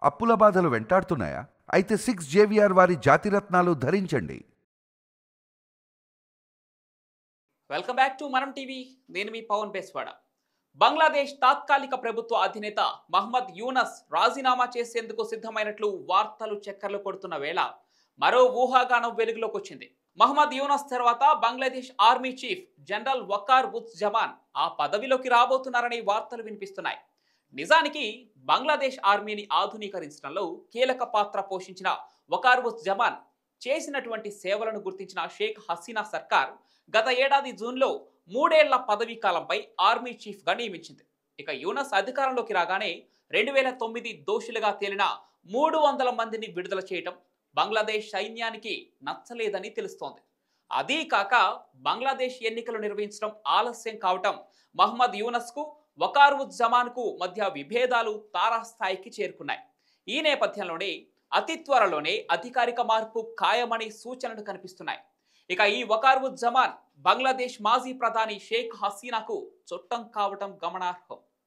అప్పుల బాధలు వెంటాడుతున్నాయా? అయితే 6 జేవిఆర్ వారి జాతిరత్నాలు ధరించండి. వెల్కమ్ బ్యాక్ టు మనం టీవీ. నేను మీ పవన్ బేస్వాడ. బంగ్లాదేశ్ తాత్కాలిక ప్రభుత్వ అధినేత మహ్మద్ యూనస్ రాజీనామా చేసేందుకు సిద్ధమైనట్లు వార్తలు చక్కర్లు కొడుతున్న వేళ మరో ఊహాగానం వెలుగులోకి వచ్చింది. మహ్మద్ యూనస్ తర్వాత Bangladesh army chief general Waker uz Zaman ఆ పదవిలోకి రాబోతున్నారనే వార్తలు వినిపిస్తున్నాయి. నిజానికి బంగ్లాదేశ్ ఆర్మీని ఆధునీకరించడంలో కీలక పాత్ర పోషించిన వకార్ ఉజ్ జమాన్ చేసినటువంటి సేవలను గుర్తించిన షేక్ హసీనా సర్కార్ గత ఏడాది జూన్లో 3 ఏళ్ల పదవీ కాలంపై ఆర్మీ చీఫ్గా నియమించింది. ఇక యూనస్ అధికారంలోకి రాగానే 2009 దోషులుగా తేలిన 300 మందిని విడుదల చేయటం బంగ్లాదేశ్ సైన్యానికి నచ్చలేదని తెలుస్తోంది. అదీ కాక బంగ్లాదేశ్ ఎన్నికలు నిర్వహించడం ఆలస్యం కావటం మహ్మద్ యూనస్కు వకార్ ఉజ్ జమాన్కు మధ్య విభేదాలు తారాస్థాయికి చేరుకున్నాయి. ఈ నేపథ్యంలోనే అతి త్వరలోనే అధికారిక మార్పు ఖాయమని సూచనలు కనిపిస్తున్నాయి. ఇక ఈ వకార్ ఉజ్ జమాన్ బంగ్లాదేశ్ మాజీ ప్రధాని షేక్ హసీనాకు చుట్టం కావటం గమనార్హం.